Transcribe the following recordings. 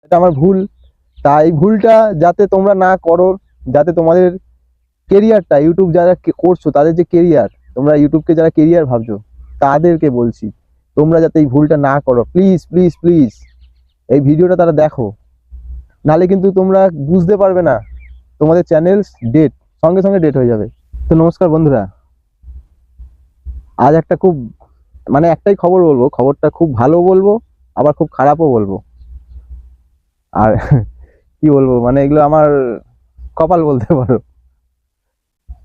এটা আমার ভুল। তাই ভুলটা যাতে তোমরা না করো, যাতে তোমাদের কেরিয়ারটা ইউটিউব যারা করছো তাদের যে কেরিয়ার, তোমরা ইউটিউবকে যারা কেরিয়ার ভাবছো তাদেরকে বলছি তোমরা যাতে এই ভুলটা না করো। প্লিজ প্লিজ প্লিজ এই ভিডিওটা তারা দেখো, নালে কিন্তু তোমরা বুঝতে পারবে না, তোমাদের চ্যানেল ডেট সঙ্গে সঙ্গে ডেট হয়ে যাবে। তো নমস্কার বন্ধুরা, আজ একটা খুব একটাই খবর বলবো, খবরটা খুব ভালো বলবো আবার খুব খারাপও বলবো। আর কি বলবো, এগুলো আমার কপাল বলতে পারো।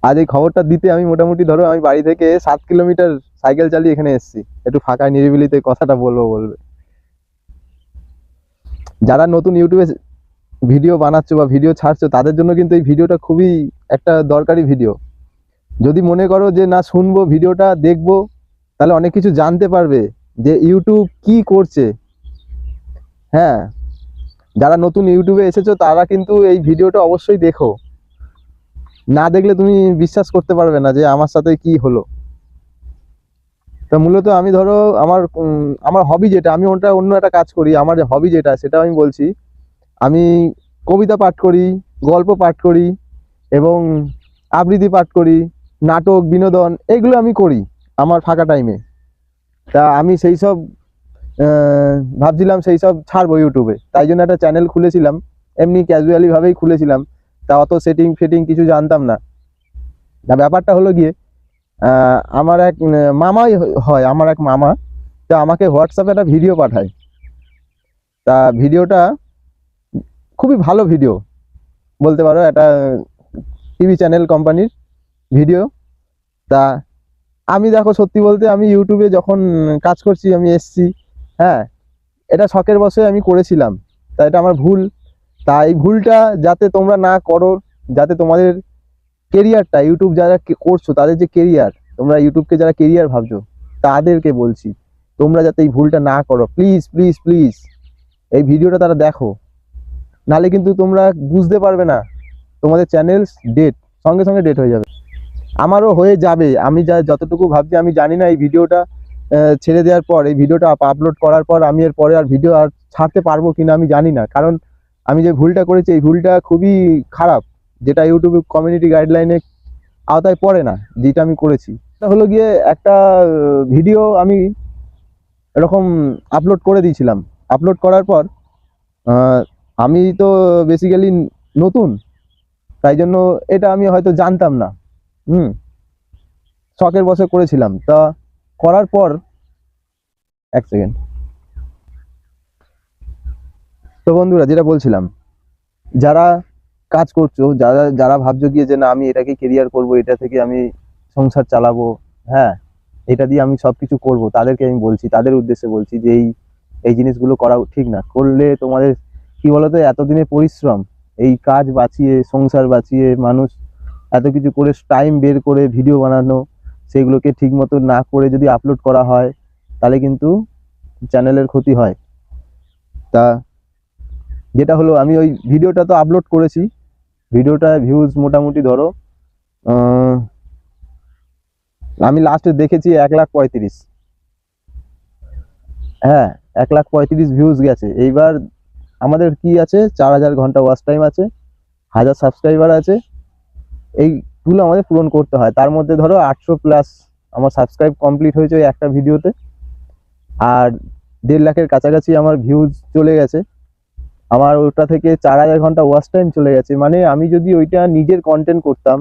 আজ এই খবরটা দিতে আমি মোটামুটি ধরো আমি বাড়ি থেকে 7 কিলোমিটার সাইকেল চালিয়ে এখানে এসেছি, একটু ফাঁকা নিরিবিলিতে কথাটা বলবো। যারা নতুন ইউটিউবে ভিডিও বানাচ্ছো বা ভিডিও ছাড়ছো তাদের জন্য কিন্তু এই ভিডিওটা খুবই একটা দরকারি ভিডিও। যদি মনে করো যে না শুনবো ভিডিওটা দেখবো, তাহলে অনেক কিছু জানতে পারবে যে ইউটিউব কি করছে। হ্যাঁ, যারা নতুন ইউটিউবে এসেছো তারা কিন্তু এই ভিডিওটা অবশ্যই দেখো, না দেখলে তুমি বিশ্বাস করতে পারবে না যে আমার সাথে কি হলো। তো মূলত আমি ধরো আমার হবি যেটা, আমি ওটা অন্য একটা কাজ করি, আমার যে হবি যেটা সেটা আমি বলছি। আমি কবিতা পাঠ করি, গল্প পাঠ করি এবং আবৃত্তি পাঠ করি, নাটক বিনোদন এগুলো আমি করি আমার ফাঁকা টাইমে। তা আমি সেই সব ভাবছিলাম সেই সব ছাড়বো ইউটিউবে, তাই জন্য একটা চ্যানেল খুলেছিলাম, এমনি ক্যাজুয়ালি ভাবেই খুলেছিলাম। তা অত সেটিং ফেটিং কিছু জানতাম না। তা ব্যাপারটা হলো গিয়ে আমার এক মামাই হয়, আমার এক মামা, তা আমাকে হোয়াটসঅ্যাপে একটা ভিডিও পাঠায়। তা ভিডিওটা খুবই ভালো ভিডিও বলতে পারো, একটা টিভি চ্যানেল কোম্পানির ভিডিও। তা আমি দেখো সত্যি বলতে আমি ইউটিউবে যখন কাজ করছি আমি এসছি, হ্যাঁ, এটা শখের বশে আমি করেছিলাম। তা এটা আমার ভুল। তাই ভুলটা যাতে তোমরা না করো, যাতে তোমাদের কেরিয়ারটা ইউটিউব যারা করছো তাদের যে কেরিয়ার, তোমরা ইউটিউবকে যারা কেরিয়ার ভাবছো তাদেরকে বলছি তোমরা যাতে এই ভুলটা না করো। প্লিজ প্লিজ প্লিজ এই ভিডিওটা তারা দেখো, নালে কিন্তু তোমরা বুঝতে পারবে না, তোমাদের চ্যানেল ডেট সঙ্গে সঙ্গে ডেট হয়ে যাবে। আমারও হয়ে যাবে, আমি যতটুকু ভাবছি আমি জানি না এই ভিডিওটা ছেড়ে দেওয়ার পর, এই ভিডিওটা আপলোড করার পর আমি এর পরে আর ভিডিও আর ছাড়তে পারবো কিনা আমি জানি না। কারণ আমি যে ভুলটা করেছি এই ভুলটা খুবই খারাপ, যেটা ইউটিউব কমিউনিটি গাইডলাইনে আওতায় পড়ে না, যেটা আমি করেছি। এটা হলো গিয়ে একটা ভিডিও আমি এরকম আপলোড করে দিয়েছিলাম। আপলোড করার পর আমি তো বেসিক্যালি নতুন, তাই জন্য এটা আমি হয়তো জানতাম না। হুম, শখের বশে করেছিলাম। তা করার পর এক সেকেন্ড। তো বন্ধুরা, যেটা বলছিলাম, যারা কাজ করছো, যারা যারা ভাবছো গিয়ে যে না আমি এটাকে কেরিয়ার করব, এটা থেকে আমি সংসার চালাবো, হ্যাঁ, এটা দিয়ে আমি সবকিছু করব, তাদেরকে আমি বলছি, তাদের উদ্দেশ্যে বলছি যে এই এই জিনিসগুলো করা ঠিক না। করলে তোমাদের কি বলতো, এতদিনের পরিশ্রম, এই কাজ বাঁচিয়ে সংসার বাঁচিয়ে মানুষ এত কিছু করে টাইম বের করে ভিডিও বানানো, সেগুলোকে ঠিক মতো না করে যদি আপলোড করা হয় তাহলে কিন্তু চ্যানেলের ক্ষতি হয়। তা যেটা হলো, আমি ওই ভিডিওটা তো আপলোড করেছি, ভিডিওটা ভিউজ মোটামুটি ধরো আমি লাস্টে দেখেছি 1,35,000। হ্যাঁ, 1,35,000 ভিউজ গেছে। এইবার আমাদের কি আছে, 4,000 ঘন্টা ওয়াচ টাইম আছে, 1,000 সাবস্ক্রাইবার আছে, এইগুলো আমাদের পূরণ করতে হয়। তার মধ্যে ধরো 800 প্লাস আমার সাবস্ক্রাইব কমপ্লিট হয়েছে ওই একটা ভিডিওতে, আর 1.5 লাখের কাছাকাছি আমার ভিউজ চলে গেছে। আমার ওটা থেকে 4,000 ঘন্টা ওয়াচ টাইম চলে গেছে। আমি যদি ওইটা নিজের কন্টেন্ট করতাম,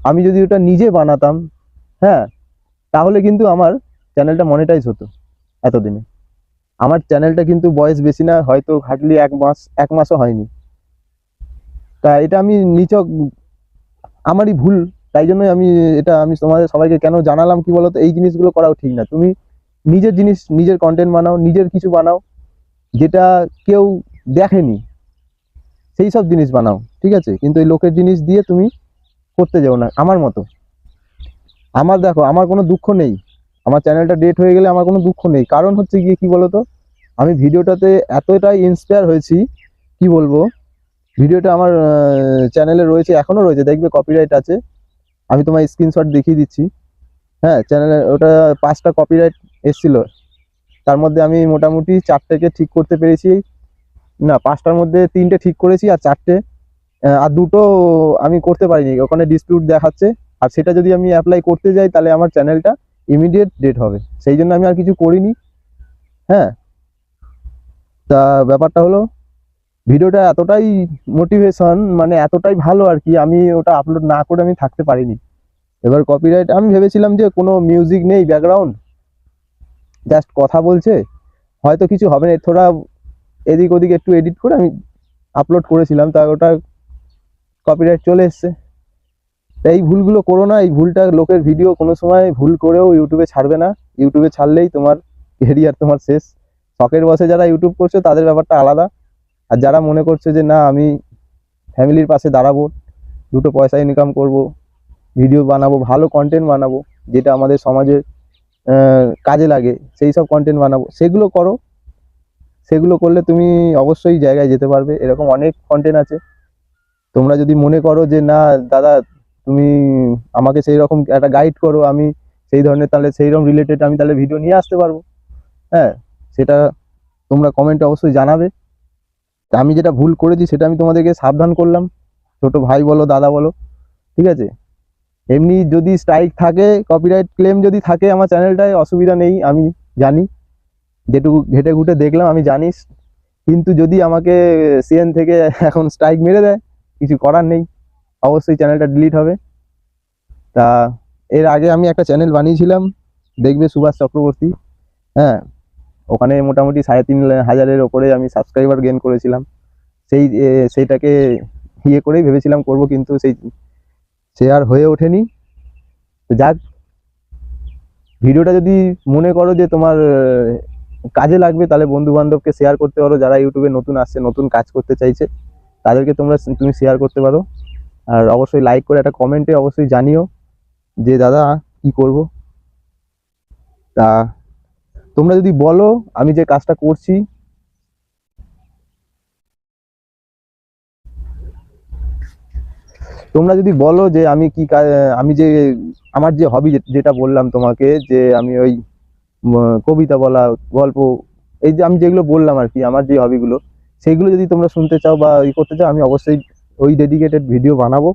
আমি যদি ওটা নিজে বানাতাম, হ্যাঁ, তাহলে কিন্তু আমার চ্যানেলটা মনিটাইজ হতো এতদিনে। আমার চ্যানেলটা কিন্তু বয়স বেশি না, হয়তো হার্ডলি 1 মাসও হয়নি। তা এটা আমি নিছক আমারই ভুল। তাই জন্যই আমি তোমাদের সবাইকে কেন জানালাম, কি বলতো, এই জিনিসগুলো করাও ঠিক না। তুমি নিজের জিনিস, নিজের কন্টেন্ট বানাও, নিজের কিছু বানাও যেটা কেউ দেখেনি, সেই সব জিনিস বানাও, ঠিক আছে? কিন্তু এই লোকের জিনিস দিয়ে তুমি করতে যাও না আমার মতো। আমার দেখো, আমার কোনো দুঃখ নেই, আমার চ্যানেলটা ডেট হয়ে গেলে আমার কোনো দুঃখ নেই। কারণ হচ্ছে গিয়ে কি বলতো, আমি ভিডিওটাতে এতটাই ইন্সপায়ার হয়েছি, কি বলবো, ভিডিওটা আমার চ্যানেলে রয়েছে, এখনো রয়েছে, দেখবে কপিরাইট আছে, আমি তোমার স্ক্রিনশট দেখিয়ে দিচ্ছি। হ্যাঁ, চ্যানেলে ওটা 5টা কপিরাইট এসেছিল, তার মধ্যে আমি মোটামুটি 4টেকে ঠিক করতে পেরেছি। না, 5টার মধ্যে 3টে ঠিক করেছি, আর 4টে আর 2টো আমি করতে পারিনি, ওখানে ডিসপিউট দেখাচ্ছে। আর সেটা যদি আমি অ্যাপ্লাই করতে যাই তাহলে আমার চ্যানেলটা ইমিডিয়েট ডেট হবে, সেই জন্য আমি আর কিছু করিনি। হ্যাঁ, তা ব্যাপারটা হলো ভিডিওটা এতটাই মোটিভেশন, মানে এতটাই ভালো আর কি, আমি ওটা আপলোড না করে আমি থাকতে পারিনি। এবার কপিরাইট আমি ভেবেছিলাম যে কোনো মিউজিক নেই, ব্যাকগ্রাউন্ড, জাস্ট কথা বলছে, হয়তো কিছু হবে না, থোড়া এদিক ওদিক একটু এডিট করে আমি আপলোড করেছিলাম, তা ওটা কপিরাইট চলে এসছে। এই ভুলগুলো করো না, এই ভুলটা, লোকের ভিডিও কোনো সময় ভুল করেও ইউটিউবে ছাড়বে না। ইউটিউবে ছাড়লেই তোমার কেরিয়ার তোমার শেষ। শখের বসে যারা ইউটিউব করছো তাদের ব্যাপারটা আলাদা, আর যারা মনে করছে যে না আমি ফ্যামিলির পাশে দাঁড়াবো, দুটো পয়সা ইনকাম করব, ভিডিও বানাবো, ভালো কন্টেন্ট বানাবো, যেটা আমাদের সমাজে কাজে লাগে, সেই সব কন্টেন্ট বানাবো, সেগুলো করো। সেগুলো করলে তুমি অবশ্যই জায়গায় যেতে পারবে। এরকম অনেক কন্টেন্ট আছে। তোমরা যদি মনে করো যে না দাদা তুমি আমাকে সেই রকম একটা গাইড করো, আমি সেই ধরনের তাহলে সেই রকম রিলেটেড আমি তাহলে ভিডিও নিয়ে আসতে পারবো। হ্যাঁ, সেটা তোমরা কমেন্টে অবশ্যই জানাবে। তা আমি যেটা ভুল করেছি সেটা আমি তোমাদেরকে সাবধান করলাম, ছোট ভাই বলো দাদা বলো, ঠিক আছে। এমনি যদি স্ট্রাইক থাকে, কপিরাইট ক্লেম যদি থাকে আমার চ্যানেলটায়, অসুবিধা নেই, আমি জানি, যেটুকু ঘেটে ঘুটে দেখলাম আমি জানিস। কিন্তু যদি আমাকে সিএন থেকে এখন স্ট্রাইক মেরে দেয়, কিছু করার নেই, অবশ্যই চ্যানেলটা ডিলিট হবে। তা এর আগে আমি একটা চ্যানেল বানিয়েছিলাম, দেখবে, সুভাষ চক্রবর্তী। হ্যাঁ, ওখানে মোটামুটি 3,500-এর ওপরে আমি সাবস্ক্রাইবার গেইন করেছিলাম। সেইটাকে ইয়ে করেই ভেবেছিলাম করব, কিন্তু সে আর হয়ে ওঠেনি। তো যাক, ভিডিওটা যদি মনে করো যে তোমার কাজে লাগবে, তাহলে বন্ধু বান্ধবকে শেয়ার করতে পারো, যারা ইউটিউবে নতুন আসছে, নতুন কাজ করতে চাইছে, তাদেরকে তুমি শেয়ার করতে পারো। আর অবশ্যই লাইক করে একটা কমেন্টে অবশ্যই জানিও যে দাদা কি করব। তা তোমরা যদি বলো আমি যে কাজটা করছি, তোমরা যদি বলো যে আমি কি আমি যে আমার যে হবি, যেটা বললাম তোমাকে, যে আমি ওই কবিতা বলা, গল্প, এই যে আমি যেগুলো বললাম আর কি, আমার যে হবিগুলো, সেইগুলো যদি তোমরা শুনতে চাও বা করতে চাও, আমি অবশ্যই ওই ডেডিকেটেড ভিডিও বানাবো।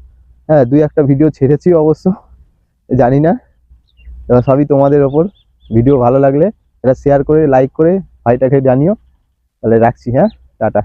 হ্যাঁ, 2-1টা ভিডিও ছেড়েছি অবশ্য, জানি না, এবার সবই তোমাদের ওপর। ভিডিও ভালো লাগলে এটা শেয়ার করে, লাইক করে ভাইটাকে জানিও। তাহলে রাখছি, হ্যাঁ, টাটা।